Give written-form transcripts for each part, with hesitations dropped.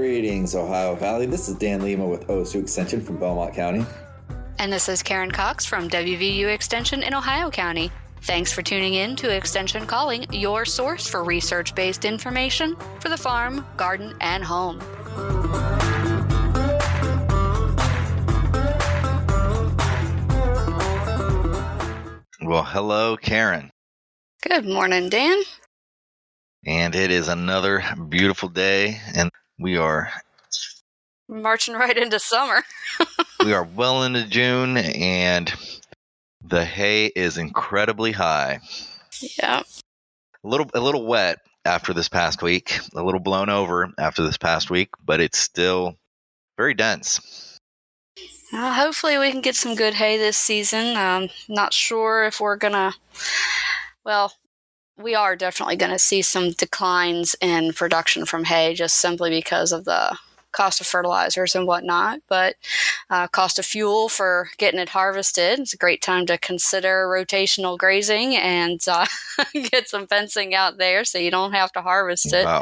Greetings, Ohio Valley. This is Dan Lima with OSU Extension from Belmont County. And this is Karen Cox from WVU Extension in Ohio County. Thanks for tuning in to Extension Calling, your source for research-based information for the farm, garden, and home. Well, hello, Karen. Good morning, Dan. And it is another beautiful day, and we are marching right into summer. We are well into June, and the hay is incredibly high. Yeah. A little wet after this past week, a little blown over after this past week, but it's still very dense. Hopefully we can get some good hay this season. Not sure if we're gonna, we are definitely going to see some declines in production from hay just simply because of the cost of fertilizers and whatnot, but cost of fuel for getting it harvested. It's a great time to consider rotational grazing and get some fencing out there so you don't have to harvest it. Wow.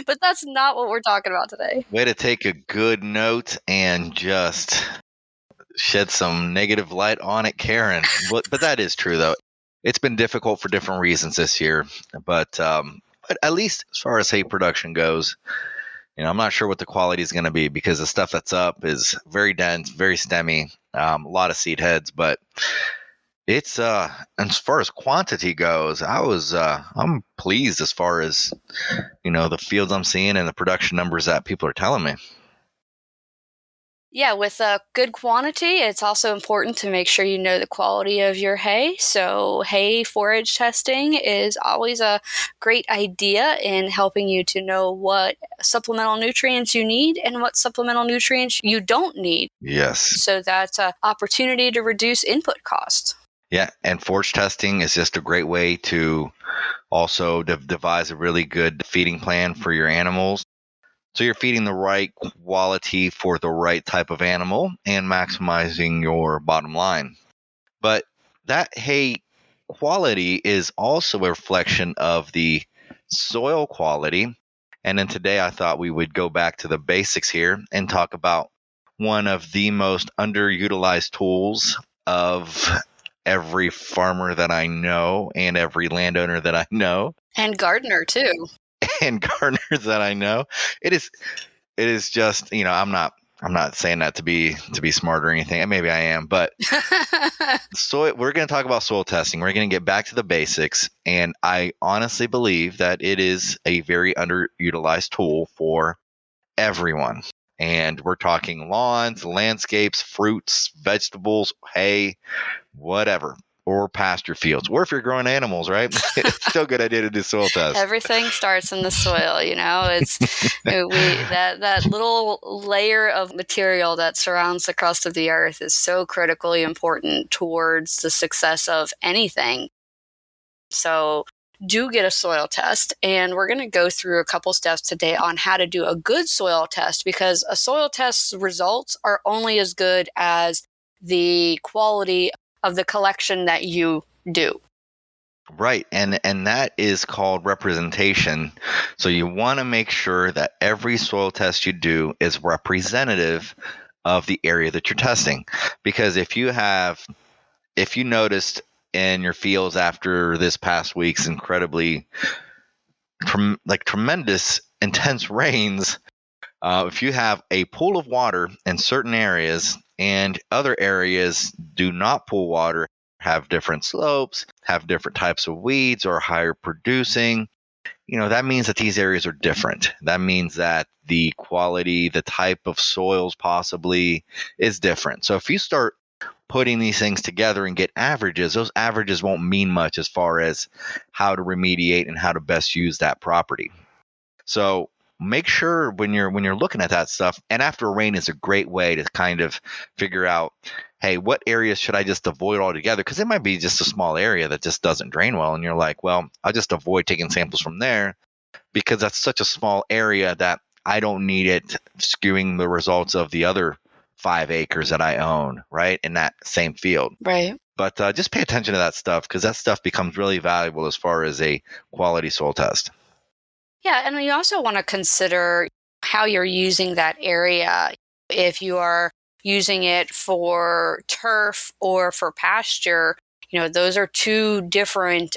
But that's not what we're talking about today. Way to take a good note and just shed some negative light on it, Karen. But that is true, though. It's been difficult for different reasons this year, but at least as far as hay production goes, I'm not sure what the quality is going to be because the stuff that's up is very dense, very stemmy, a lot of seed heads. But it's as far as quantity goes, I'm pleased as far as the fields I'm seeing and the production numbers that people are telling me. Yeah, with a good quantity, it's also important to make sure you know the quality of your hay. So hay forage testing is always a great idea in helping you to know what supplemental nutrients you need and what supplemental nutrients you don't need. Yes. So that's an opportunity to reduce input costs. Yeah, and forage testing is just a great way to also devise a really good feeding plan for your animals. So you're feeding the right quality for the right type of animal and maximizing your bottom line. But that hay quality is also a reflection of the soil quality. And then today I thought we would go back to the basics here and talk about one of the most underutilized tools of every farmer that I know and every landowner that I know. And gardener too. And gardeners that I know. It is just, I'm not saying that to be smart or anything. And maybe I am, but we're going to talk about soil testing. We're going to get back to the basics. And I honestly believe that it is a very underutilized tool for everyone. And we're talking lawns, landscapes, fruits, vegetables, hay, whatever. Or pasture fields, or if you're growing animals, right? It's still a good idea to do soil tests. Everything starts in the soil, It's that little layer of material that surrounds the crust of the earth is so critically important towards the success of anything. So do get a soil test, and we're going to go through a couple steps today on how to do a good soil test, because a soil test's results are only as good as the quality of the collection that you do. Right. And that is called representation. So you want to make sure that every soil test you do is representative of the area that you're testing. Because if you noticed in your fields after this past week's incredibly tremendous intense rains, if you have a pool of water in certain areas and other areas do not pool water, have different slopes, have different types of weeds, or higher producing, that means that these areas are different. That means that the quality, the type of soils possibly is different. So if you start putting these things together and get averages, those averages won't mean much as far as how to remediate and how to best use that property. So make sure when you're looking at that stuff, and after a rain is a great way to kind of figure out, hey, what areas should I just avoid altogether? Because it might be just a small area that just doesn't drain well. And you're like, well, I'll just avoid taking samples from there because that's such a small area that I don't need it skewing the results of the other 5 acres that I own, right, in that same field. Right. But just pay attention to that stuff because that stuff becomes really valuable as far as a quality soil test. Yeah, and you also want to consider how you're using that area. If you are using it for turf or for pasture, those are two different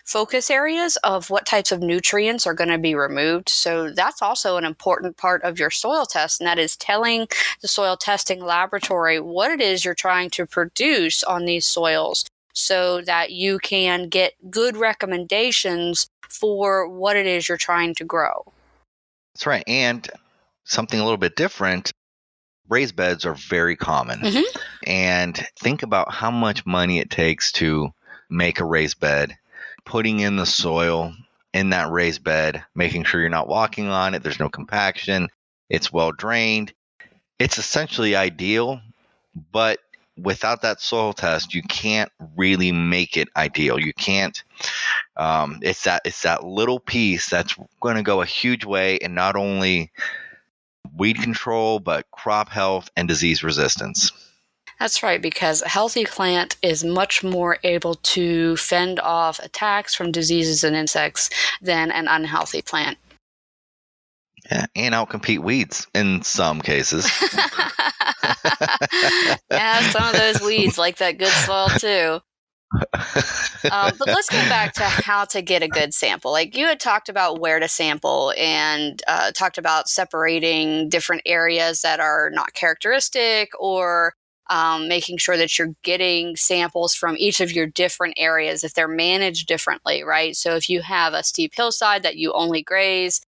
focus areas of what types of nutrients are going to be removed. So that's also an important part of your soil test, and that is telling the soil testing laboratory what it is you're trying to produce on these soils so that you can get good recommendations for what it is you're trying to grow. That's right. And something a little bit different, raised beds are very common. Mm-hmm. And think about how much money it takes to make a raised bed, putting in the soil in that raised bed, making sure you're not walking on it, there's no compaction, it's well drained. It's essentially ideal, but without that soil test, you can't really make it ideal. You can't. It's that little piece that's going to go a huge way in not only weed control, but crop health and disease resistance. That's right, because a healthy plant is much more able to fend off attacks from diseases and insects than an unhealthy plant. Yeah, and outcompete weeds in some cases. Yeah, some of those weeds like that good soil too. But let's get back to how to get a good sample. Like you had talked about where to sample and talked about separating different areas that are not characteristic or making sure that you're getting samples from each of your different areas if they're managed differently, right? So if you have a steep hillside that you only graze,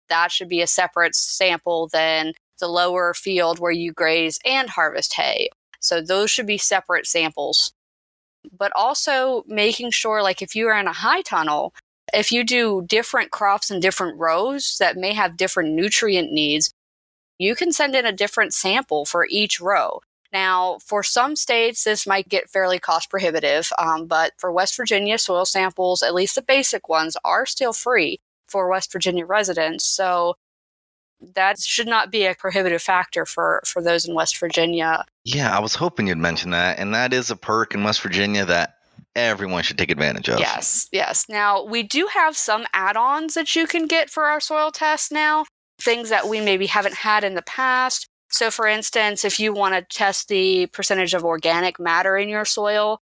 that should be a separate sample than the lower field where you graze and harvest hay. So those should be separate samples. But also making sure, like if you are in a high tunnel, if you do different crops in different rows that may have different nutrient needs, you can send in a different sample for each row. Now, for some states, this might get fairly cost prohibitive, but for West Virginia, soil samples, at least the basic ones, are still free for West Virginia residents. So that should not be a prohibitive factor for those in West Virginia. Yeah, I was hoping you'd mention that. And that is a perk in West Virginia that everyone should take advantage of. Yes. Now, we do have some add-ons that you can get for our soil test now, things that we maybe haven't had in the past. So, for instance, if you want to test the percentage of organic matter in your soil,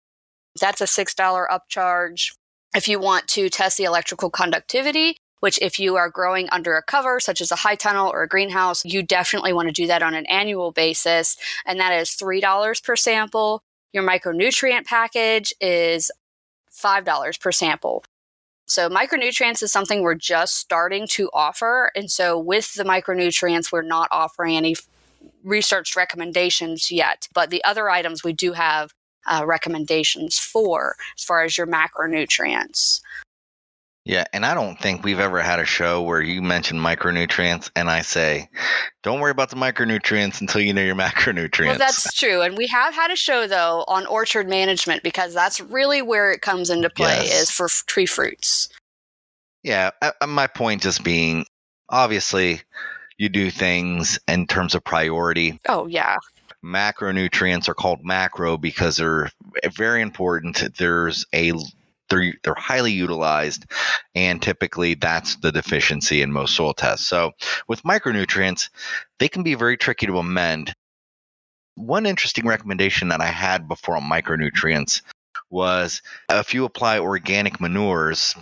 that's a $6 upcharge. If you want to test the electrical conductivity, which if you are growing under a cover, such as a high tunnel or a greenhouse, you definitely want to do that on an annual basis, and that is $3 per sample. Your micronutrient package is $5 per sample. So micronutrients is something we're just starting to offer, and so with the micronutrients, we're not offering any research recommendations yet, but the other items we do have recommendations for as far as your macronutrients. Yeah, and I don't think we've ever had a show where you mention micronutrients and I say, don't worry about the micronutrients until you know your macronutrients. Well, that's true. And we have had a show, though, on orchard management because that's really where it comes into play is for tree fruits. Yeah, my point just being, obviously, you do things in terms of priority. Oh, yeah. Macronutrients are called macro because they're very important. They're highly utilized, and typically that's the deficiency in most soil tests. So with micronutrients, they can be very tricky to amend. One interesting recommendation that I had before on micronutrients was if you apply organic manures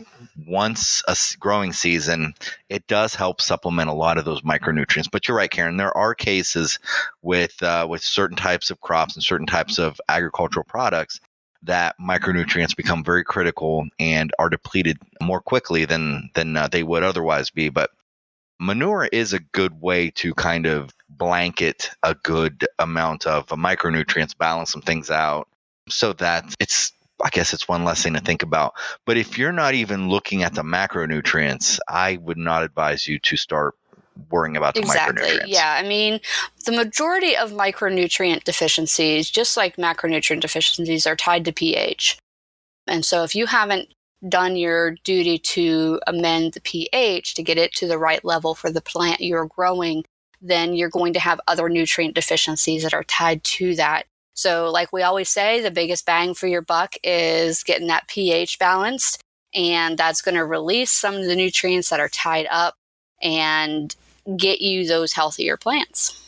once a growing season, it does help supplement a lot of those micronutrients. But you're right, Karen, there are cases with certain types of crops and certain types of agricultural products that micronutrients become very critical and are depleted more quickly than they would otherwise be. But manure is a good way to kind of blanket a good amount of micronutrients, balance some things out so that I guess it's one less thing to think about. But if you're not even looking at the macronutrients, I would not advise you to start worrying about the micronutrients. Yeah. I mean, the majority of micronutrient deficiencies, just like macronutrient deficiencies, are tied to pH. And so if you haven't done your duty to amend the pH to get it to the right level for the plant you're growing, then you're going to have other nutrient deficiencies that are tied to that. So like we always say, the biggest bang for your buck is getting that pH balanced, and that's going to release some of the nutrients that are tied up. And get you those healthier plants.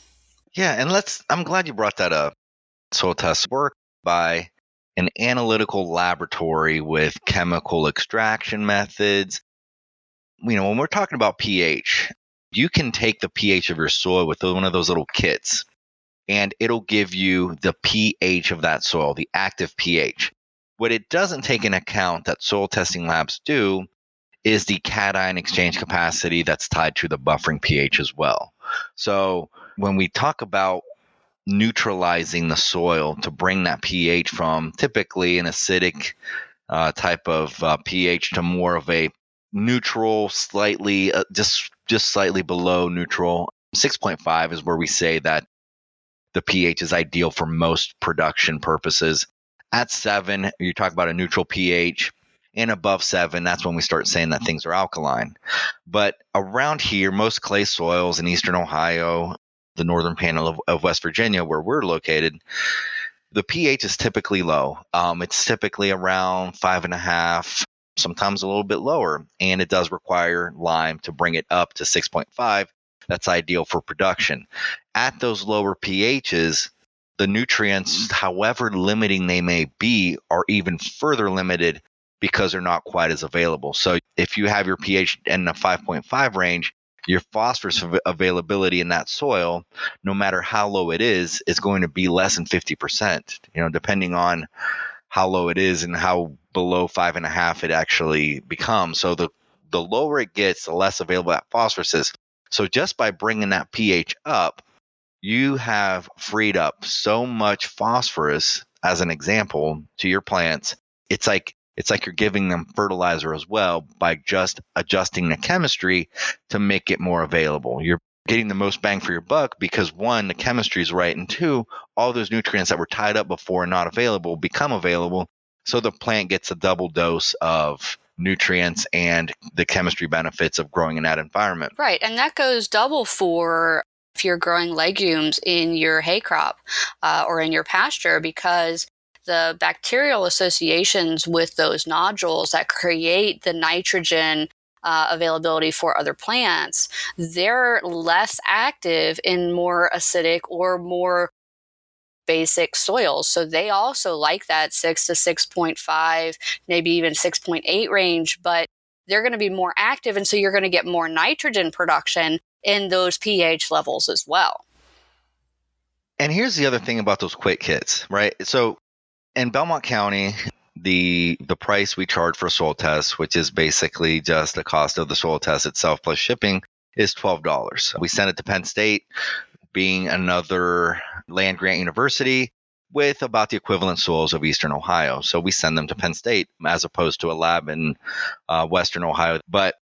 Yeah, and I'm glad you brought that up. Soil tests work by an analytical laboratory with chemical extraction methods. When we're talking about pH, you can take the pH of your soil with one of those little kits, and it'll give you the pH of that soil, the active pH. What it doesn't take into account that soil testing labs do is the cation exchange capacity that's tied to the buffering pH as well. So when we talk about neutralizing the soil to bring that pH from typically an acidic type of pH to more of a neutral, slightly just slightly below neutral. 6.5 is where we say that the pH is ideal for most production purposes. At 7, you talk about a neutral pH. And above 7, that's when we start saying that things are alkaline. But around here, most clay soils in eastern Ohio, the northern panel of West Virginia, where we're located, the pH is typically low. It's typically around 5.5, sometimes a little bit lower. And it does require lime to bring it up to 6.5. That's ideal for production. At those lower pHs, the nutrients, however limiting they may be, are even further limited because they're not quite as available. So if you have your pH in the 5.5 range, your phosphorus availability in that soil, no matter how low it is going to be less than 50%, depending on how low it is and how below 5.5 it actually becomes. So the lower it gets, the less available that phosphorus is. So just by bringing that pH up, you have freed up so much phosphorus, as an example, to your plants. It's like you're giving them fertilizer as well by just adjusting the chemistry to make it more available. You're getting the most bang for your buck because 1, the chemistry is right, and 2, all those nutrients that were tied up before and not available become available. So the plant gets a double dose of nutrients and the chemistry benefits of growing in that environment. Right. And that goes double for if you're growing legumes in your hay crop or in your pasture, because the bacterial associations with those nodules that create the nitrogen availability for other plants, they're less active in more acidic or more basic soils. So they also like that 6 to 6.5, maybe even 6.8 range, but they're going to be more active. And so you're going to get more nitrogen production in those pH levels as well. And here's the other thing about those quick kits, right? So in Belmont County, the price we charge for soil tests, which is basically just the cost of the soil test itself plus shipping, is $12. We send it to Penn State, being another land grant university with about the equivalent soils of Eastern Ohio. So we send them to Penn State as opposed to a lab in Western Ohio. But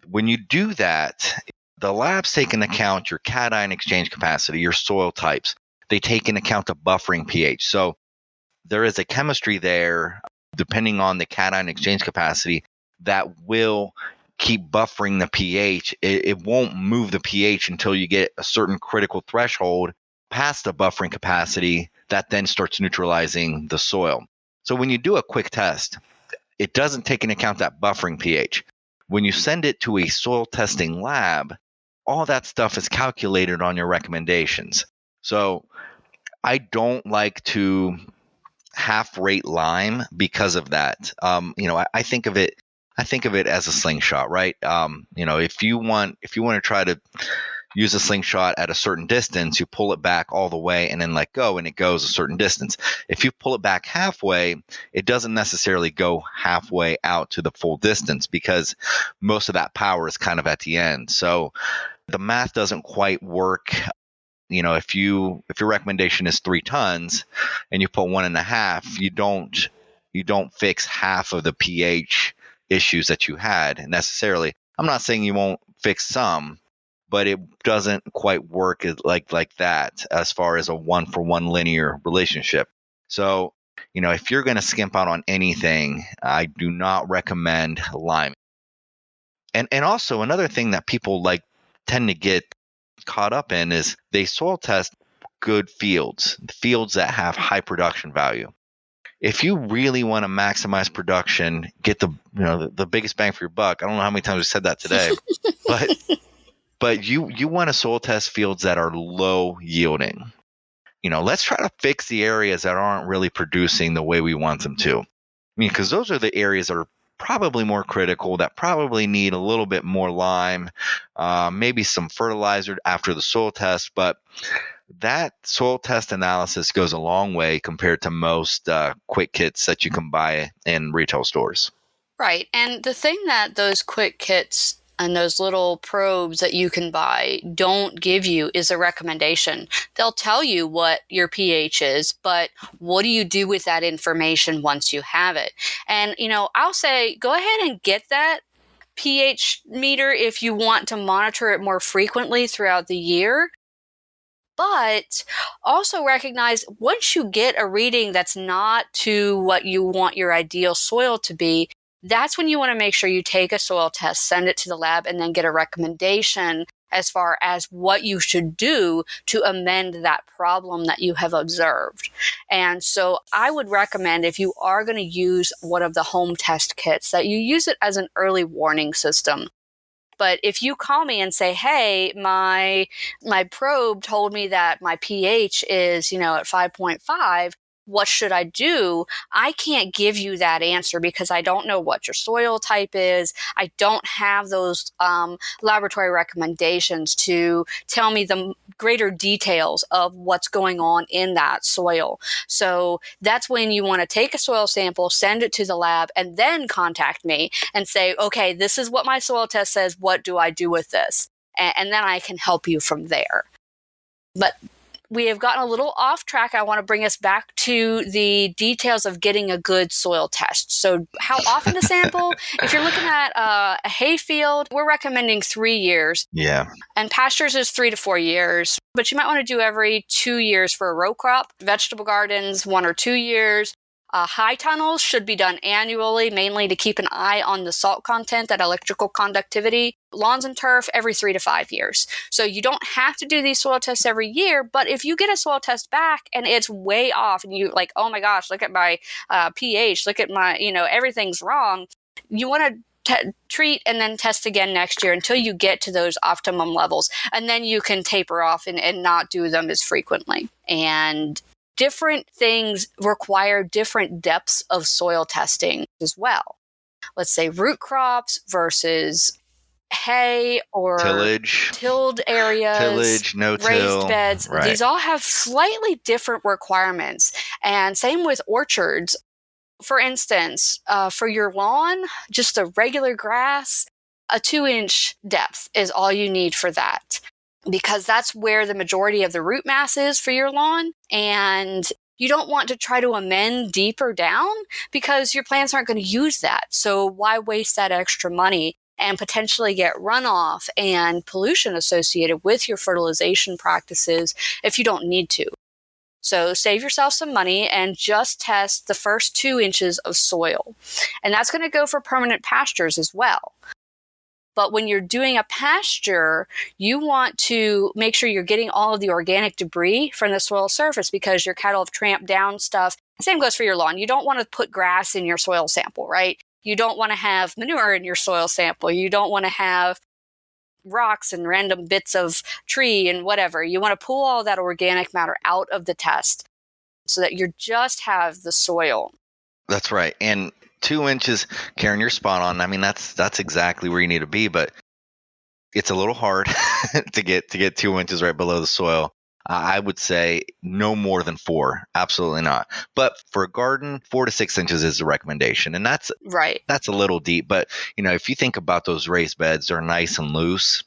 when you do that, the labs take into account your cation exchange capacity, your soil types. They take into account the buffering pH. So there is a chemistry there, depending on the cation exchange capacity, that will keep buffering the pH. It won't move the pH until you get a certain critical threshold past the buffering capacity that then starts neutralizing the soil. So when you do a quick test, it doesn't take into account that buffering pH. When you send it to a soil testing lab, all that stuff is calculated on your recommendations. So I don't like to half rate lime because of that. I think of it as a slingshot, right? If you want to try to use a slingshot at a certain distance, you pull it back all the way and then let go, and it goes a certain distance. If you pull it back halfway, it doesn't necessarily go halfway out to the full distance because most of that power is kind of at the end. So the math doesn't quite work. If your recommendation is 3 tons and you put 1.5, you don't fix half of the pH issues that you had necessarily. I'm not saying you won't fix some, but it doesn't quite work like that as far as a 1-for-1 linear relationship. So, if you're going to skimp out on anything, I do not recommend liming. And also another thing that people tend to get caught up in is they soil test good fields that have high production value. If you really want to maximize production, get the biggest bang for your buck. I don't know how many times we said that today, but But you want to soil test fields that are low yielding. Let's try to fix the areas that aren't really producing the way we want them to. Because those are the areas that are probably more critical, that probably need a little bit more lime, maybe some fertilizer after the soil test. But that soil test analysis goes a long way compared to most quick kits that you can buy in retail stores. Right. And the thing that those quick kits and those little probes that you can buy don't give you is a recommendation. They'll tell you what your pH is, but what do you do with that information once you have it? And, I'll say go ahead and get that pH meter if you want to monitor it more frequently throughout the year. But also recognize once you get a reading that's not to what you want your ideal soil to be, that's when you want to make sure you take a soil test, send it to the lab, and then get a recommendation as far as what you should do to amend that problem that you have observed. And so I would recommend, if you are going to use one of the home test kits, that you use it as an early warning system. But if you call me and say, hey, my probe told me that my pH is, at 5.5, what should I do? I can't give you that answer because I don't know what your soil type is. I don't have those laboratory recommendations to tell me the greater details of what's going on in that soil. So that's when you want to take a soil sample, send it to the lab, and then contact me and say, okay, this is what my soil test says. What do I do with this? And then I can help you from there. But we have gotten a little off track. I want to bring us back to the details of getting a good soil test. So how often to sample? If you're looking at a hay field, we're recommending 3 years. Yeah. And pastures is 3 to 4 years. But you might want to do every 2 years for a row crop. Vegetable gardens, 1 or 2 years. High tunnels should be done annually, mainly to keep an eye on the salt content, that electrical conductivity. Lawns and turf every 3 to 5 years. So you don't have to do these soil tests every year, but if you get a soil test back and it's way off and you like, oh my gosh, look at my pH, look at my, everything's wrong, you want to treat and then test again next year until you get to those optimum levels. And then you can taper off and not do them as frequently. And different things require different depths of soil testing as well. Let's say root crops versus hay or tilled areas, tillage, no-till, raised beds. Right. These all have slightly different requirements. And same with orchards. For instance, for your lawn, just a regular grass, a 2-inch depth is all you need for that, because that's where the majority of the root mass is for your lawn. And you don't want to try to amend deeper down because your plants aren't going to use that. So why waste that extra money and potentially get runoff and pollution associated with your fertilization practices if you don't need to? So save yourself some money and just test the first 2 inches of soil. And that's going to go for permanent pastures as well. But when you're doing a pasture, you want to make sure you're getting all of the organic debris from the soil surface because your cattle have tramped down stuff. Same goes for your lawn. You don't want to put grass in your soil sample, right? You don't want to have manure in your soil sample. You don't want to have rocks and random bits of tree and whatever. You want to pull all that organic matter out of the test so that you just have the soil. That's right. And 2 inches, Karen, you're spot on. I mean, that's exactly where you need to be, but it's a little hard to get 2 inches right below the soil. I would say no more than 4. Absolutely not. But for a garden, 4 to 6 inches is the recommendation. And that's right. That's a little deep. But, if you think about those raised beds, they're nice and loose.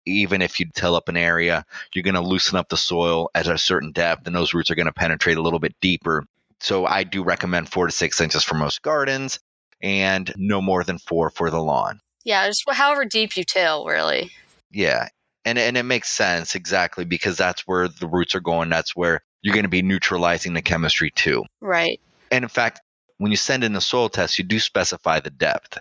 Even if you till up an area, you're going to loosen up the soil at a certain depth, and those roots are going to penetrate a little bit deeper. So I do recommend 4 to 6 inches for most gardens and no more than 4 for the lawn. Yeah, just however deep you till, really. Yeah. And it makes sense, exactly, because that's where the roots are going. That's where you're going to be neutralizing the chemistry too. Right. And in fact, when you send in the soil test, you do specify the depth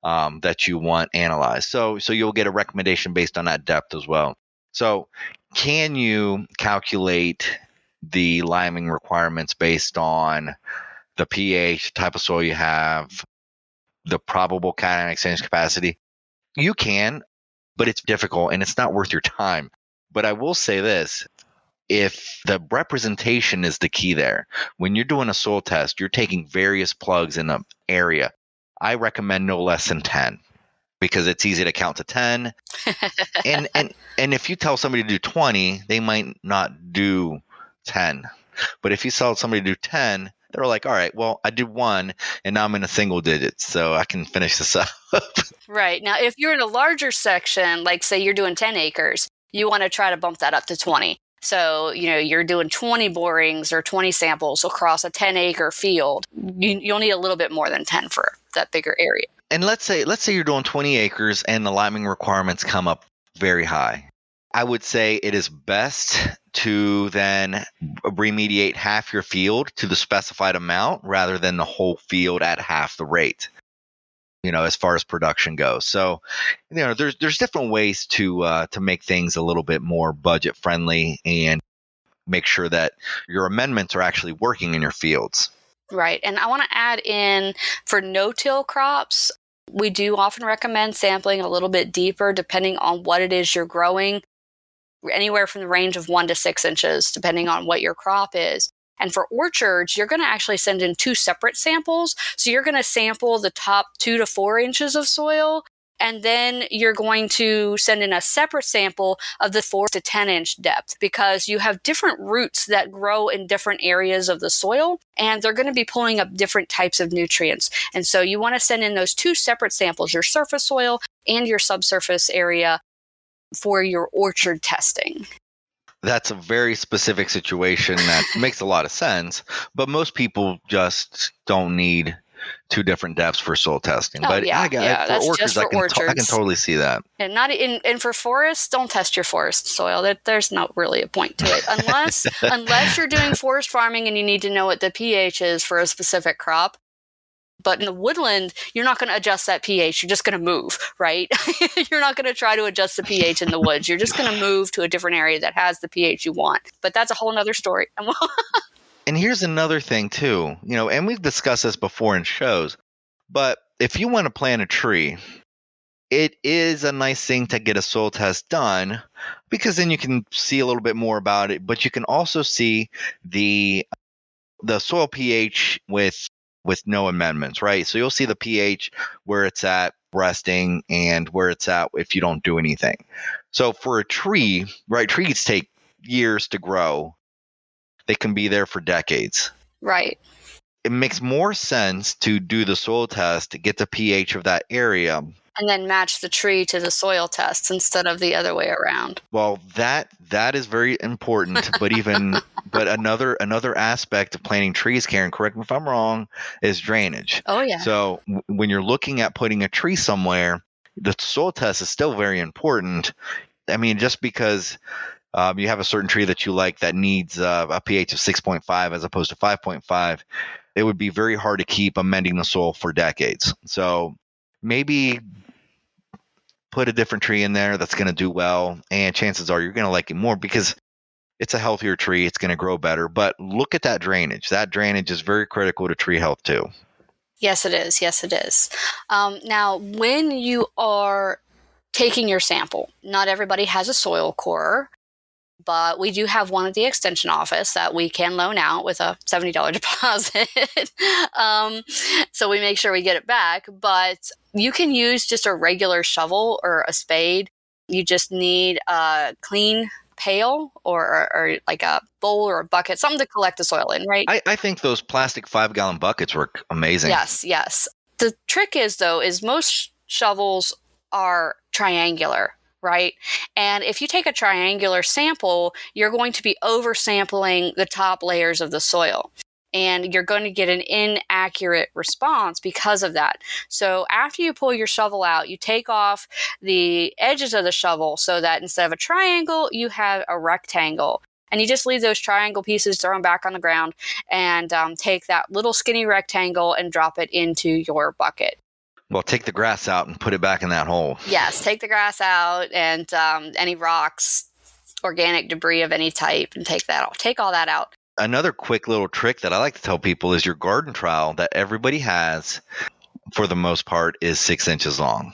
that you want analyzed. So you'll get a recommendation based on that depth as well. So can you calculate the liming requirements based on the pH, type of soil you have, the probable cation exchange capacity? You can. but it's difficult and it's not worth your time. But I will say this. If the representation is the key there, when you're doing a soil test, you're taking various plugs in an area. I recommend no less than 10 because it's easy to count to 10. And if you tell somebody to do 20, they might not do 10. But if you tell somebody to do 10, they're like, all right, well, I did 1 and now I'm in a single digit, so I can finish this up. Right. Now, if you're in a larger section, like say you're doing 10 acres, you want to try to bump that up to 20. So, you're doing 20 borings or 20 samples across a 10-acre field. You'll need a little bit more than 10 for that bigger area. And let's say you're doing 20 acres and the liming requirements come up very high. I would say it is best to then remediate half your field to the specified amount rather than the whole field at half the rate, as far as production goes. So, there's different ways to make things a little bit more budget friendly and make sure that your amendments are actually working in your fields. Right. And I want to add in for no-till crops, we do often recommend sampling a little bit deeper depending on what it is you're growing, anywhere from the range of 1 to 6 inches, depending on what your crop is. And for orchards, you're going to actually send in 2 separate samples. So you're going to sample the top 2 to 4 inches of soil, and then you're going to send in a separate sample of the 4 to 10 inch depth, because you have different roots that grow in different areas of the soil, and they're going to be pulling up different types of nutrients. And so you want to send in those 2 separate samples, your surface soil and your subsurface area, for your orchard testing. That's a very specific situation that makes a lot of sense, but most people just don't need 2 different depths for soil testing. Oh, but yeah, for orchards, just for orchards. I can totally see that. And and for forests, don't test your forest soil. There's not really a point to it unless you're doing forest farming and you need to know what the pH is for a specific crop. But in the woodland, you're not going to adjust that pH. You're just going to move, right? You're not going to try to adjust the pH in the woods. You're just going to move to a different area that has the pH you want. But that's a whole nother story. And here's another thing too, and we've discussed this before in shows, but if you want to plant a tree, it is a nice thing to get a soil test done, because then you can see a little bit more about it, but you can also see the soil pH with no amendments, right? So you'll see the pH where it's at resting and where it's at if you don't do anything. So for a tree, right, trees take years to grow. They can be there for decades. Right. It makes more sense to do the soil test to get the pH of that area. And then match the tree to the soil tests instead of the other way around. Well, that is very important. But another aspect of planting trees, Karen, correct me if I'm wrong, is drainage. Oh, yeah. So when you're looking at putting a tree somewhere, the soil test is still very important. I mean, just because you have a certain tree that you like that needs a pH of 6.5 as opposed to 5.5, it would be very hard to keep amending the soil for decades. So maybe put a different tree in there that's going to do well, and chances are you're going to like it more because it's a healthier tree. It's going to grow better. But look at that drainage. That drainage is very critical to tree health too. Yes, it is. Yes, it is. Now, when you are taking your sample, not everybody has a soil core, but we do have one at the extension office that we can loan out with a $70 deposit. So we make sure we get it back. But you can use just a regular shovel or a spade. You just need a clean pail or like a bowl or a bucket, something to collect the soil in, right? I think those plastic 5-gallon buckets work amazing. Yes. The trick is most shovels are triangular, right? And if you take a triangular sample, you're going to be oversampling the top layers of the soil. And you're going to get an inaccurate response because of that. So after you pull your shovel out, you take off the edges of the shovel so that instead of a triangle, you have a rectangle. And you just leave those triangle pieces, throw them back on the ground, and take that little skinny rectangle and drop it into your bucket. Well, take the grass out and put it back in that hole. Yes, take the grass out and any rocks, organic debris of any type, and take all that out. Another quick little trick that I like to tell people is your garden trowel that everybody has, for the most part, is 6 inches long.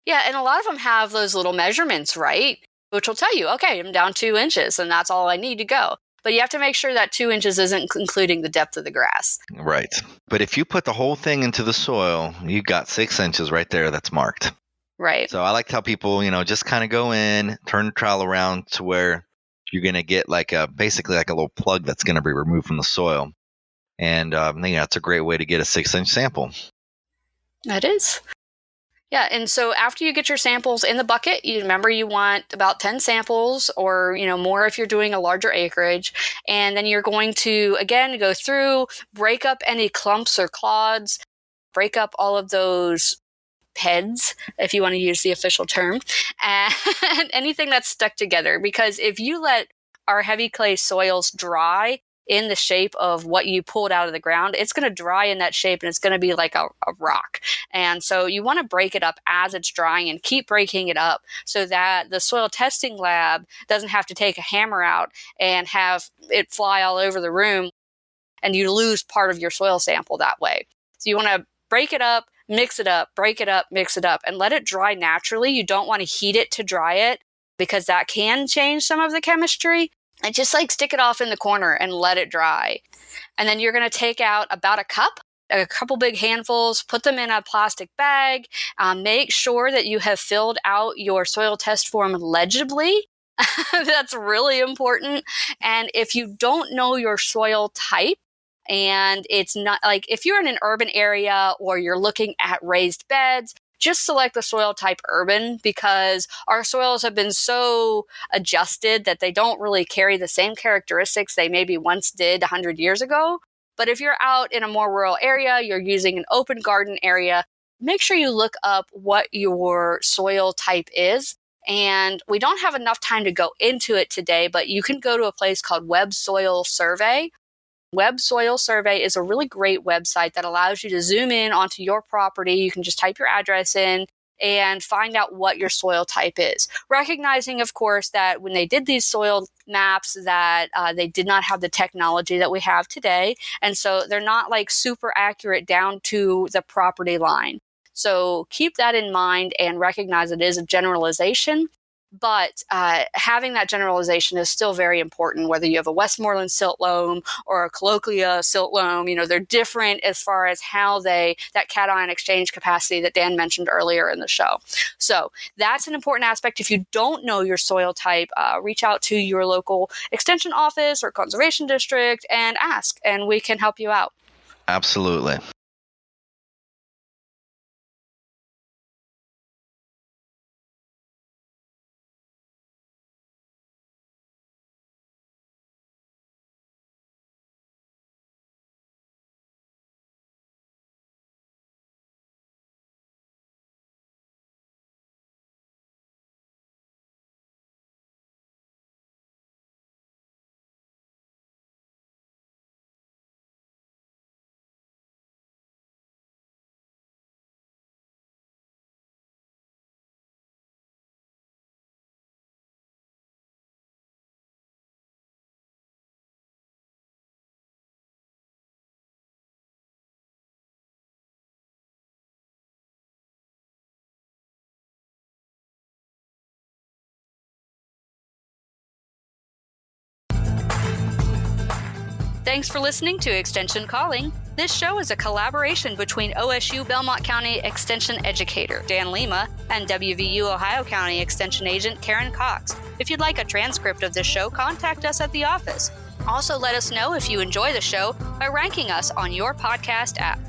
Yeah, and a lot of them have those little measurements, right? Which will tell you, okay, I'm down 2 inches and that's all I need to go. But you have to make sure that 2 inches isn't including the depth of the grass. Right. But if you put the whole thing into the soil, you got 6 inches right there that's marked. Right. So I like to tell people, just kind of go in, turn the trowel around to where you're going to get basically like a little plug that's going to be removed from the soil. And that's a great way to get a 6-inch sample. That is. Yeah, and so after you get your samples in the bucket, you remember you want about 10 samples or, more if you're doing a larger acreage. And then you're going to, again, go through, break up any clumps or clods, break up all of those PEDs, if you want to use the official term, and anything that's stuck together. Because if you let our heavy clay soils dry in the shape of what you pulled out of the ground, it's going to dry in that shape and it's going to be like a rock. And so you want to break it up as it's drying and keep breaking it up so that the soil testing lab doesn't have to take a hammer out and have it fly all over the room and you lose part of your soil sample that way. So you want to break it up, mix it up, break it up, mix it up, and let it dry naturally. You don't want to heat it to dry it because that can change some of the chemistry. And just stick it off in the corner and let it dry. And then you're going to take out about a couple big handfuls, put them in a plastic bag. Make sure that you have filled out your soil test form legibly. That's really important. And if you don't know your soil type, and it's not if you're in an urban area or you're looking at raised beds, just select the soil type urban because our soils have been so adjusted that they don't really carry the same characteristics they maybe once did 100 years ago. But if you're out in a more rural area, you're using an open garden area, make sure you look up what your soil type is. And we don't have enough time to go into it today, but you can go to a place called Web Soil Survey. Web Soil Survey is a really great website that allows you to zoom in onto your property. You can just type your address in and find out what your soil type is. Recognizing, of course, that when they did these soil maps that they did not have the technology that we have today. And so they're not super accurate down to the property line. So keep that in mind and recognize it is a generalization. But having that generalization is still very important, whether you have a Westmoreland silt loam or a Colloquia silt loam. They're different as far as how that cation exchange capacity that Dan mentioned earlier in the show. So that's an important aspect. If you don't know your soil type, reach out to your local extension office or conservation district and ask, and we can help you out. Absolutely. Thanks for listening to Extension Calling. This show is a collaboration between OSU Belmont County Extension Educator Dan Lima and WVU Ohio County Extension Agent Karen Cox. If you'd like a transcript of this show, contact us at the office. Also, let us know if you enjoy the show by ranking us on your podcast app.